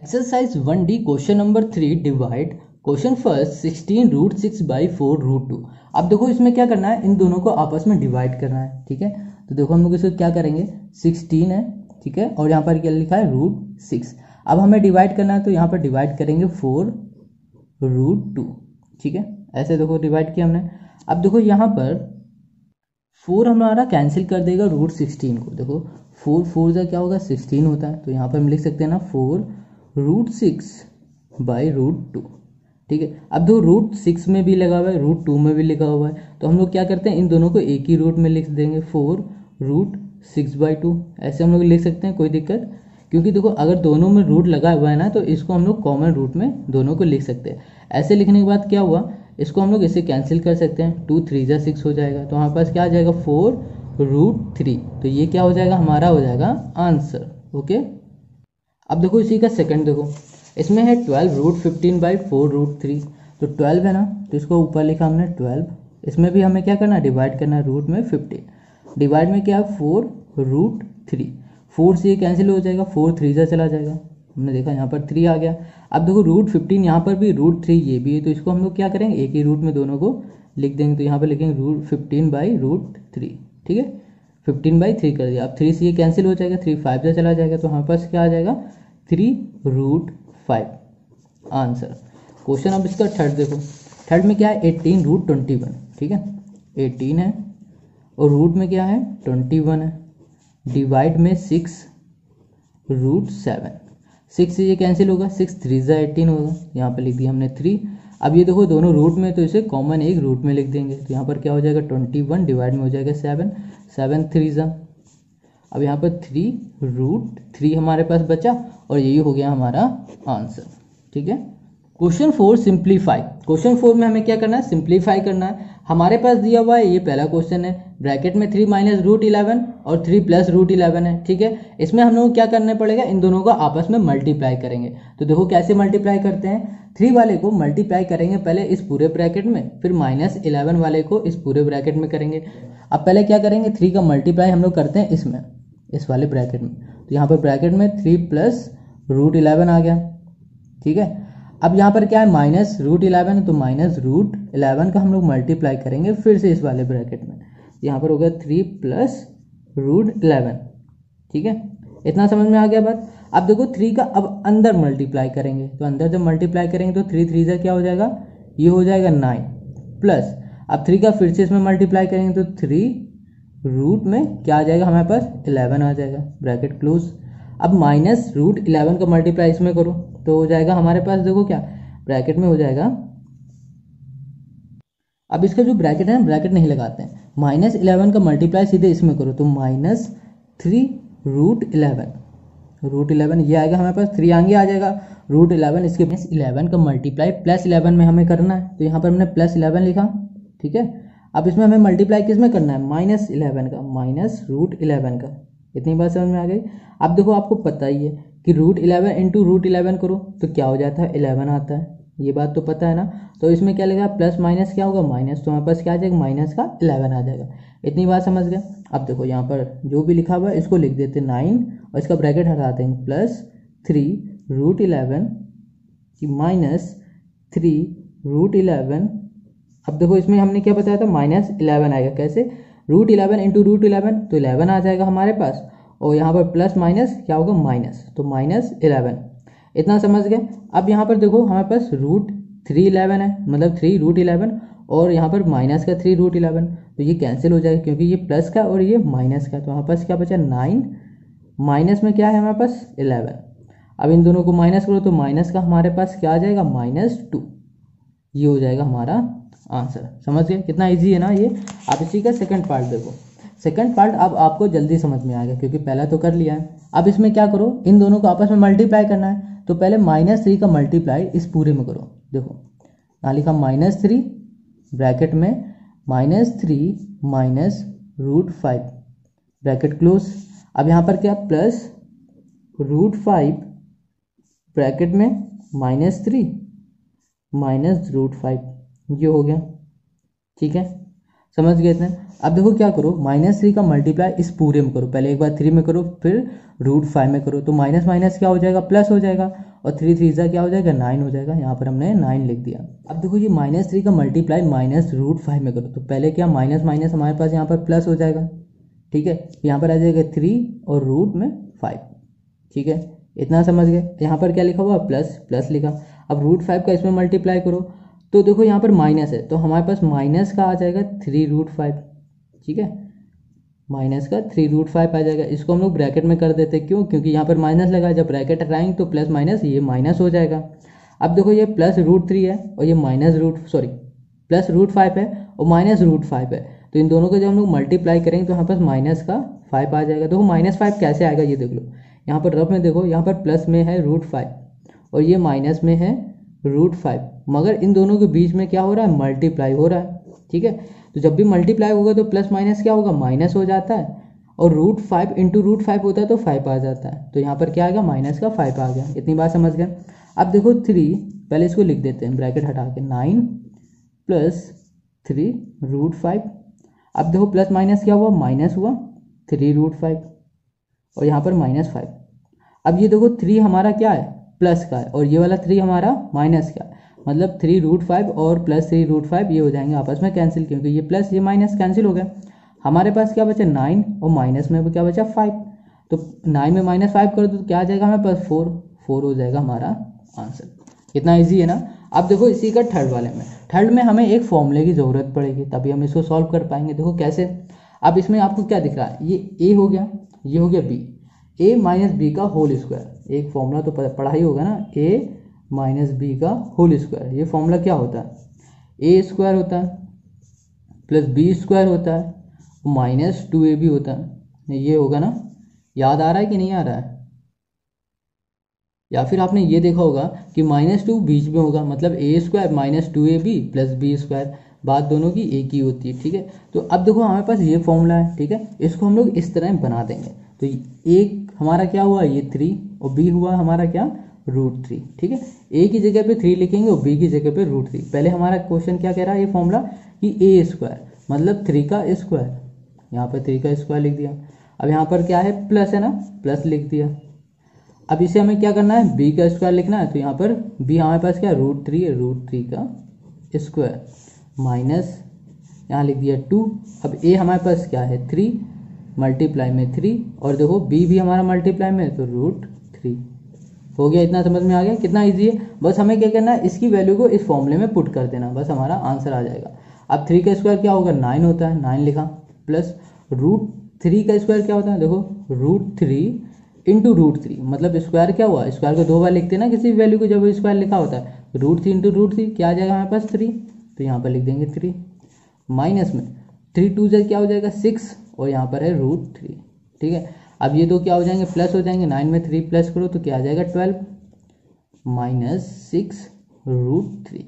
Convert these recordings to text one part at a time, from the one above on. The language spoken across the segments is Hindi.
Exercise 1D question number 3 divide question first 16√6/4√2। अब देखो इसमें क्या करना है, इन दोनों को आपस में डिवाइड करना है। ठीक है, तो देखो हम लोग इसको क्या करेंगे, 16 है, ठीक है, और यहाँ पर क्या लिखा है √6। अब हमें डिवाइड करना है तो यहाँ पर डिवाइड करेंगे 4√2। ठीक है, ऐसे देखो डिवाइड किया हमने। अब देखो यहाँ पर 4 हमारा कैंसिल कर देगा √16 को। देखो 4 4 का क्या होगा, 16 होता है, तो यहाँ पर हम लिख सकते हैं ना 4√6/√2। ठीक है, अब दो √6 में भी लगा हुआ है, √2 में भी लिखा हुआ है, तो हम लोग क्या करते हैं, इन दोनों को एक ही रूट में लिख देंगे, 4√6/2। ऐसे हम लोग लिख सकते हैं, कोई दिक्कत, क्योंकि देखो अगर दोनों में रूट लगा हुआ है ना, तो इसको हम लोग कॉमन रूट में दोनों को लिख सकते हैं। ऐसे लिखने के बाद क्या हुआ, इसको हम लोग इसे कैंसिल कर सकते हैं, 2 3 6 हो जाएगा, तो हमारे पास क्या आ जाएगा 4√3। तो ये क्या हो जाएगा, हमारा हो जाएगा आंसर। ओके, अब देखो इसी का सेकंड देखो, इसमें है 12√15/4√3। तो 12 है ना, तो इसको ऊपर लिखा हमने 12। इसमें भी हमें क्या करना है, डिवाइड करना है, रूट में 15, डिवाइड में क्या है 4√3। 4 से ये कैंसिल हो जाएगा, 4 3 चला जाएगा, हमने देखा यहाँ पर 3 आ गया। अब देखो √15 यहाँ पर भी, √3 ये भी है, तो इसको हम लोग क्या करेंगे, एक ही रूट में दोनों को लिख देंगे। तो यहाँ पर लिखेंगे √15/√3। ठीक है, 15/3 कर दिया। अब 3 से ये कैंसिल हो जाएगा, 3 5 से चला जाएगा, तो हमारे पास क्या आ जाएगा 3√5 आंसर। क्वेश्चन अब इसका थर्ड देखो, थर्ड में क्या है 18√21। ठीक है, 18 है और रूट में क्या है 21 है, डिवाइड में 6√7। 6 से ये कैंसिल होगा, 6 3 18 होगा, यहाँ पर लिख दिया हमने 3। अब ये देखो दोनों रूट में, तो इसे कॉमन एक रूट में लिख देंगे, तो यहाँ पर क्या हो जाएगा 21 डिवाइड में हो जाएगा 7, 7 3। अब यहाँ पर 3√3 हमारे पास बचा, और यही हो गया हमारा आंसर। ठीक है, क्वेश्चन 4 सिंप्लीफाई। क्वेश्चन 4 में हमें क्या करना है, सिंप्लीफाई करना है। हमारे पास दिया हुआ है, ये पहला क्वेश्चन है, ब्रैकेट में 3 - √11 और 3 + √11 है। ठीक है, इसमें हम लोग क्या करना पड़ेगा, इन दोनों को आपस में मल्टीप्लाई करेंगे। तो देखो कैसे मल्टीप्लाई करते हैं, 3 वाले को मल्टीप्लाई करेंगे पहले इस पूरे ब्रैकेट में, फिर -11 वाले को इस पूरे ब्रैकेट में करेंगे। अब पहले क्या करेंगे, 3 का मल्टीप्लाई हम लोग करते हैं इसमें, इस वाले ब्रैकेट में, तो यहाँ पर ब्रैकेट में 3 + √11 आ गया। ठीक है, अब यहाँ पर क्या है -√11, तो -√11 का हम लोग मल्टीप्लाई करेंगे फिर से इस वाले ब्रैकेट में, यहाँ पर हो गया 3 + √11। ठीक है, इतना समझ में आ गया बात। अब देखो 3 का अब अंदर मल्टीप्लाई करेंगे, तो अंदर जब मल्टीप्लाई करेंगे तो 3 3 क्या हो जाएगा, ये हो जाएगा 9, प्लस अब 3 का फिर से इसमें मल्टीप्लाई करेंगे तो 3 रूट में क्या आ जाएगा हमारे पास 11 आ जाएगा, ब्रैकेट क्लोज। अब -√11 का मल्टीप्लाई इसमें करो तो हो जाएगा हमारे पास, देखो क्या ब्रैकेट में हो जाएगा। अब इसका जो ब्रैकेट है ना, ब्रैकेट नहीं लगाते हैं, -11 का मल्टीप्लाई सीधे इसमें करो तो -3√11 ये आएगा हमारे पास, 3 आगे आ जाएगा, √11 इसके 11 का मल्टीप्लाई +11 में हमें करना है, तो यहाँ पर हमने +11 लिखा। ठीक है, अब इसमें हमें मल्टीप्लाई किस में करना है, -11 का, -√11 का। इतनी बात समझ में आ गई। अब देखो आपको पता ही है कि √11 × √11 करो तो क्या हो जाता है, 11 आता है, ये बात तो पता है ना। तो इसमें क्या लगेगा, प्लस माइनस क्या होगा, माइनस, तो हमारे पास क्या आ जाएगा, माइनस का 11 आ जाएगा। इतनी बात समझ गए। अब देखो यहाँ पर जो भी लिखा हुआ है इसको लिख देते 9 और इसका ब्रैकेट हटा देंगे, +3√11 -3√11। अब देखो इसमें हमने क्या बताया था, -11 आएगा, कैसे, √11 × √11 तो 11 आ जाएगा हमारे पास, और यहाँ पर प्लस माइनस क्या होगा, माइनस, तो -11। इतना समझ गए। अब यहाँ पर देखो हमारे पास √311 है, मतलब 3√11, और यहाँ पर माइनस का 3√11, तो ये कैंसिल हो जाएगा क्योंकि ये प्लस का और ये माइनस का, तो हमारे पास क्या बचा 9, माइनस में क्या है हमारे पास 11। अब इन दोनों को माइनस करो तो माइनस का हमारे पास क्या आ जाएगा, -2। ये हो जाएगा हमारा आंसर। समझ गए, कितना इजी है ना ये। अब इसी का सेकंड पार्ट देखो, सेकंड पार्ट अब आपको जल्दी समझ में आ गया क्योंकि पहला तो कर लिया है। अब इसमें क्या करो, इन दोनों को आपस में मल्टीप्लाई करना है, तो पहले -3 का मल्टीप्लाई इस पूरे में करो। देखो यहाँ लिखा -3 ब्रैकेट में -3 -√5 ब्रैकेट क्लोज। अब यहाँ पर क्या +√5 ब्रैकेट में -3 -√5, ये हो गया। ठीक है, समझ गए इतने। अब देखो क्या करो, -3 का मल्टीप्लाई इस पूरे में करो, पहले एक बार 3 में करो फिर √5 में करो, तो माइनस माइनस क्या हो जाएगा, प्लस हो जाएगा, और 3 3 जा क्या हो जाएगा 9 हो जाएगा, यहाँ पर हमने 9 लिख दिया। अब देखो ये -3 का मल्टीप्लाई -√5 में करो तो पहले क्या माइनस माइनस हमारे पास यहाँ पर प्लस हो जाएगा, ठीक है, यहाँ पर आ जाएगा 3 और रूट में 5, ठीक है, इतना समझ गए। यहाँ पर क्या लिखा हुआ प्लस प्लस लिखा। अब √5 का इसमें मल्टीप्लाई करो तो देखो यहाँ पर माइनस है तो हमारे पास माइनस का आ जाएगा 3√5, ठीक है, माइनस का 3√5 आ जाएगा। इसको हम लोग ब्रैकेट में कर देते, क्यों, क्योंकि यहाँ पर माइनस लगा, जब ब्रैकेट हटाएंगे तो प्लस माइनस ये माइनस हो जाएगा। अब देखो ये +√3 है और ये +√5 है और -√5 है, तो इन दोनों को जब हम लोग मल्टीप्लाई करेंगे तो यहाँ पर माइनस का 5 आ जाएगा। देखो -5 कैसे आएगा ये देख लो, यहाँ पर रफ में देखो, यहाँ पर प्लस में है √5 और ये माइनस में है √5, मगर इन दोनों के बीच में क्या हो रहा है मल्टीप्लाई हो रहा है, ठीक है। तो जब भी मल्टीप्लाई होगा तो प्लस माइनस क्या होगा माइनस हो जाता है, और √5 इंटू √5 होता है तो 5 आ जाता है, तो यहाँ पर क्या आएगा माइनस का 5 आ गया। इतनी बात समझ गए। अब देखो 3, पहले इसको लिख देते हैं ब्रैकेट हटा के, 9 + 3√5। अब देखो प्लस माइनस क्या हुआ माइनस हुआ 3√5 और यहाँ पर -5। अब ये देखो 3 हमारा क्या है प्लस का है और ये वाला 3 हमारा माइनस का है, मतलब 3√5 और +3√5 ये हो जाएंगे आपस में कैंसिल, क्योंकि ये प्लस ये माइनस कैंसिल हो गया। हमारे पास क्या बचा 9 और माइनस में क्या बचा 5, तो 9 में -5 कर दो तो क्या आ जाएगा हमारे पास 4 हो जाएगा हमारा आंसर। कितना ईजी है ना। अब देखो इसी का थर्ड में हमें एक फॉर्मूले की ज़रूरत पड़ेगी तभी हम इसको सॉल्व कर पाएंगे। देखो कैसे, अब इसमें आपको क्या दिख रहा है, ये a हो गया, ये हो गया b, a - b का होल स्क्वायर, एक फॉर्मूला तो पढ़ा ही होगा ना, a - b का होल स्क्वायर। ये फॉर्मूला क्या होता है a² होता है प्लस b² होता है -2ab होता है, ये होगा ना। याद आ रहा है कि नहीं आ रहा है, या फिर आपने ये देखा होगा कि -2 बीच में होगा, मतलब a² - 2ab + b², बात दोनों की एक ही होती है, ठीक है। तो अब देखो हमारे पास ये फॉर्मूला है, ठीक है, इसको हम लोग इस तरह बना देंगे। तो एक हमारा क्या हुआ ये 3 और b हुआ हमारा क्या √3, ठीक है। a की जगह पे 3 लिखेंगे और b की जगह पे √3। पहले हमारा क्वेश्चन क्या कह रहा है ये फॉर्मूला कि a² मतलब 3 का स्क्वायर, यहाँ पर 3 का स्क्वायर लिख दिया। अब यहाँ पर क्या है प्लस है ना, प्लस लिख दिया। अब इसे हमें क्या करना है b का स्क्वायर लिखना है, तो यहाँ पर b हमारे पास क्या √3 है, √3 का स्क्वायर माइनस यहाँ लिख दिया 2। अब a हमारे पास क्या है 3 मल्टीप्लाई में 3 और देखो b भी हमारा मल्टीप्लाई में तो √3 हो गया। इतना समझ में आ गया, कितना इजी है। बस हमें क्या करना है इसकी वैल्यू को इस फॉर्मूले में पुट कर देना, बस हमारा आंसर आ जाएगा। अब 3 का स्क्वायर क्या होगा 9 होता है, 9 लिखा, प्लस √3 का स्क्वायर क्या होता है, देखो √3 इंटू √3, मतलब स्क्वायर क्या हुआ, स्क्वायर को 2 बार लिखते हैं ना किसी भी वैल्यू को जब स्क्वायर लिखा होता है। √3 इंटू √3 क्या आ जाएगा हमारे पास 3, तो यहाँ पर लिख देंगे 3 माइनस में 3 2 क्या हो जाएगा 6 और यहाँ पर है √3, ठीक है। अब ये दो क्या हो जाएंगे प्लस हो जाएंगे, 9 में 3 प्लस करो तो क्या आ जाएगा 12 -6 √3,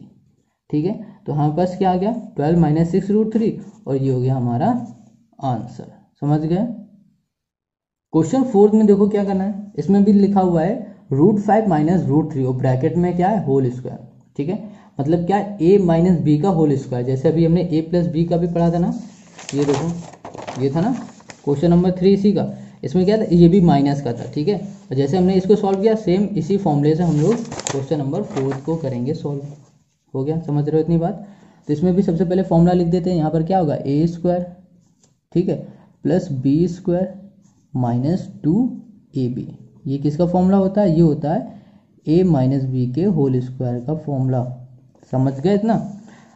ठीक है। तो हमारे पास क्या आ गया 12 - 6 √3 और ये हो गया हमारा आंसर। समझ गए। क्वेश्चन 4 में देखो क्या करना है, इसमें भी लिखा हुआ है √5 - √3 और ब्रैकेट में क्या है होल स्क्वायर, ठीक है, मतलब क्या a - b का होल स्क्वायर। जैसे अभी हमने a + b का भी पढ़ा था ना, ये देखो ये था ना क्वेश्चन नंबर 3 इसी का, इसमें क्या था ये भी माइनस का था, ठीक है। और जैसे हमने इसको सॉल्व किया सेम इसी फॉर्मूले से हम लोग क्वेश्चन नंबर 4 को करेंगे सॉल्व। हो गया, समझ रहे हो इतनी बात। तो इसमें भी सबसे पहले फॉर्मूला लिख देते हैं, यहाँ पर क्या होगा a², ठीक है, प्लस b² माइनस 2ab। ये किसका फॉर्मूला होता है, ये होता है a - b के होल स्क्वायर का फॉर्मूला। समझ गए इतना।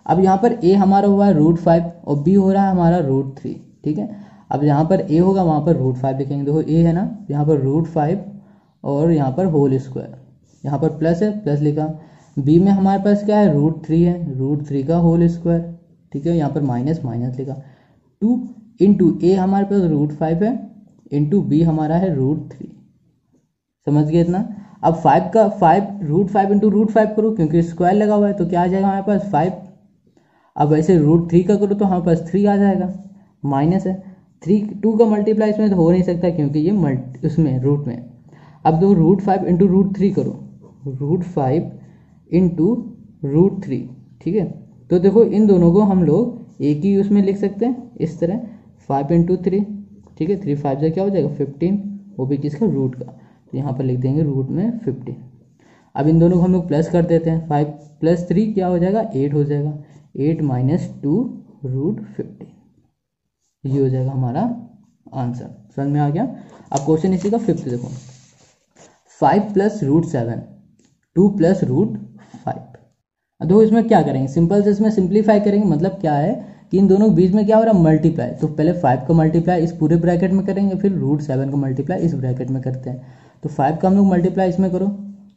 अब यहाँ पर a हमारा हुआ है √5 और b हो रहा है हमारा √3, ठीक है। अब यहाँ पर a होगा वहाँ पर √5 लिखेंगे, देखो a है ना, यहाँ पर √5 और यहाँ पर होल स्क्वायर, यहाँ पर प्लस है प्लस लिखा। b में हमारे पास क्या है √3 है, √3 का होल स्क्वायर, ठीक है, यहाँ पर माइनस माइनस लिखा। 2 इंटू a हमारे पास √5 है इंटू b हमारा है √3। समझ गए इतना। अब 5 का 5 इंटू √5 करो क्योंकि स्क्वायर लगा हुआ है तो क्या आ जाएगा हमारे पास 5। अब ऐसे √3 का करो तो हमारे पास 3 आ जाएगा, माइनस है 3 2 का मल्टीप्लाई इसमें तो हो नहीं सकता क्योंकि ये उसमें रूट में। अब दो √5 इंटू √3 करो, √5 इंटू √3, ठीक है। तो देखो इन दोनों को हम लोग एक ही उसमें लिख सकते हैं इस तरह 5 इंटू 3, ठीक है, 3 5 क्या हो जाएगा 15, वो भी किसका रूट का, तो यहाँ पर लिख देंगे रूट में 15। अब इन दोनों को हम लोग प्लस कर देते हैं, 5 + 3 क्या हो जाएगा 8 हो जाएगा, 8 - 2 √15, ये हो जाएगा हमारा आंसर। समझ में आ गया। अब क्वेश्चन इसी का 5th देखो, 5 + √7 2 + √5। अब देखो इसमें क्या करेंगे, सिंपल से इसमें सिंप्लीफाई करेंगे। मतलब क्या है कि इन दोनों के बीच में क्या हो रहा है मल्टीप्लाई, तो पहले 5 का मल्टीप्लाई इस पूरे ब्रैकेट में करेंगे, फिर √7 का मल्टीप्लाई इस ब्रैकेट में करते हैं। तो 5 का हम लोग मल्टीप्लाई इसमें करो,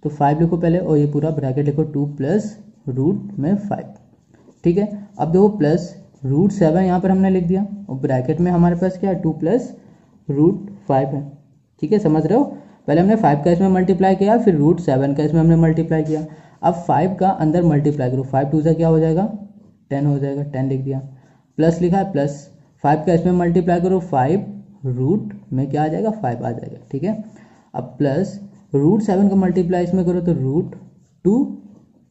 तो 5 लिखो पहले और ये पूरा ब्रैकेट लिखो 2 + √5, ठीक है। अब देखो प्लस √7 यहाँ पर हमने लिख दिया और ब्रैकेट में हमारे पास क्या है 2 + √5 है, ठीक है। समझ रहे हो, पहले हमने 5 का इसमें मल्टीप्लाई किया, फिर √7 का इसमें हमने मल्टीप्लाई किया। अब 5 का अंदर मल्टीप्लाई करो, 5 2 से क्या हो जाएगा 10 हो जाएगा, 10 लिख दिया, प्लस लिखा है प्लस 5 का इसमें मल्टीप्लाई करो, 5 रूट में क्या आ जाएगा 5 आ जाएगा, ठीक है। अब प्लस √7 का मल्टीप्लाई इसमें करो तो √2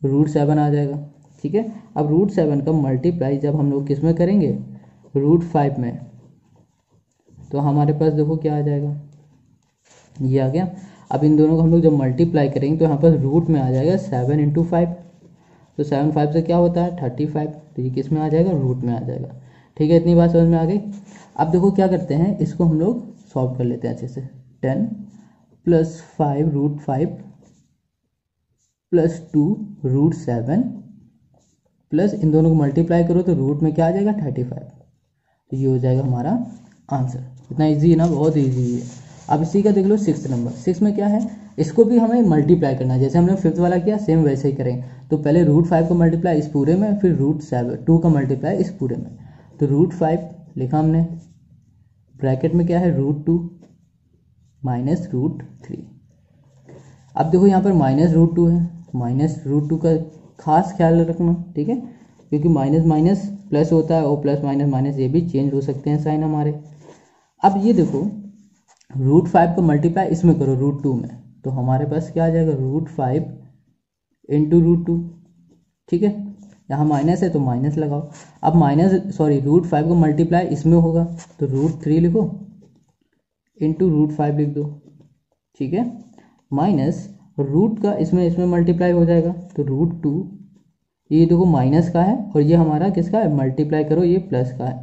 √7 आ जाएगा, ठीक है। अब √7 का मल्टीप्लाई जब हम लोग किस में करेंगे √5 में, तो हमारे पास देखो क्या आ जाएगा, ये आ गया। अब इन दोनों को हम लोग जब मल्टीप्लाई करेंगे तो यहाँ पर रूट में आ जाएगा 7 × 5, तो 7 5 से क्या होता है 35, तो ये किस में आ जाएगा रूट में आ जाएगा, ठीक है। इतनी बात समझ में आ गई। अब देखो क्या करते हैं, इसको हम लोग सॉल्व कर लेते हैं अच्छे से। 10 + 5 √5 + 2 √7 प्लस इन दोनों को मल्टीप्लाई करो तो रूट में क्या आ जाएगा 35, तो ये हो जाएगा हमारा आंसर। इतना इजी है ना, बहुत इजी है। अब इसी का देख लो 6th नंबर, 6 में क्या है, इसको भी हमें मल्टीप्लाई करना है, जैसे हमने 5th वाला किया सेम वैसे ही करेंगे। तो पहले √5 का मल्टीप्लाई इस पूरे में, फिर √2 का मल्टीप्लाई इस पूरे में। तो √5 लिखा हमने, ब्रैकेट में क्या है √2 - √3। अब देखो यहाँ पर -√2 है, -√2 का खास ख्याल रखना, ठीक है, क्योंकि माइनस माइनस प्लस होता है और प्लस माइनस माइनस ये भी चेंज हो सकते हैं साइन हमारे। अब ये देखो √5 का मल्टीप्लाई इसमें करो √2 में, तो हमारे पास क्या आ जाएगा √5 × √2, ठीक है। यहाँ माइनस है तो माइनस लगाओ। अब √5 का मल्टीप्लाई इसमें होगा तो √3 लिखो × √5 लिख दो, ठीक है, माइनस रूट का इसमें मल्टीप्लाई हो जाएगा तो √2, ये देखो माइनस का है और ये हमारा किसका है मल्टीप्लाई करो ये प्लस का है,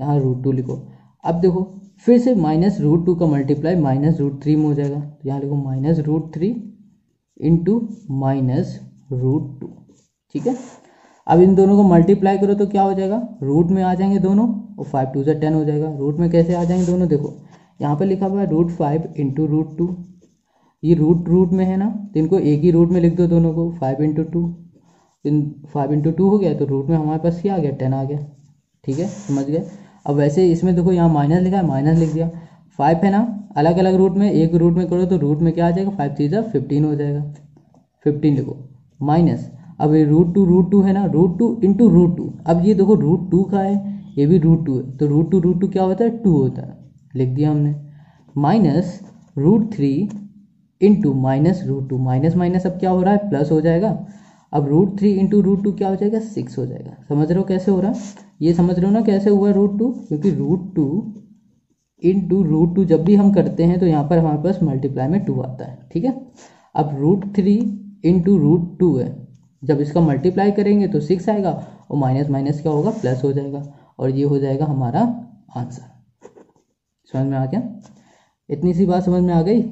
यहाँ √2 लिखो। अब देखो फिर से -√2 का मल्टीप्लाई -√3 में हो जाएगा, तो यहाँ लिखो -√3 × -√2, ठीक है। अब इन दोनों को मल्टीप्लाई करो तो क्या हो जाएगा, रूट में आ जाएंगे दोनों और 5 2 से 10 हो जाएगा। रूट में कैसे आ जाएंगे दोनों, देखो यहाँ पे लिखा हुआ है √5 × √2, ये रूट में है ना, तो इनको एक ही रूट में लिख दो दोनों को, 5 × 2, 5 × 2 हो गया तो रूट में हमारे पास क्या आ गया 10 आ गया, ठीक है, समझ गए। अब वैसे इसमें देखो यहाँ माइनस लिखा है, माइनस लिख दिया, 5 है ना अलग अलग रूट में, एक रूट में करो तो रूट में क्या आ जाएगा 5 3 15 हो जाएगा, 15 लिखो माइनस। अब ये √2 है ना, √2 × √2, अब ये देखो √2 का है ये भी √2 है, तो √2 क्या होता है 2 होता है, लिख दिया हमने, माइनस √3 × -√2, माइनस माइनस अब क्या हो रहा है प्लस हो जाएगा। अब √3 × √2 क्या हो जाएगा 6 हो जाएगा। समझ रहे हो कैसे हो रहा है, ये समझ रहे हो ना कैसे हुआ √2, क्योंकि √2 × √2 जब भी हम करते हैं तो यहाँ पर हमारे पास मल्टीप्लाई में 2 आता है, ठीक है। अब √3 × √2 है, जब इसका मल्टीप्लाई करेंगे तो 6 आएगा और माइनस माइनस क्या होगा प्लस हो जाएगा, और ये हो जाएगा हमारा आंसर। समझ में आ गया, इतनी सी बात समझ में आ गई।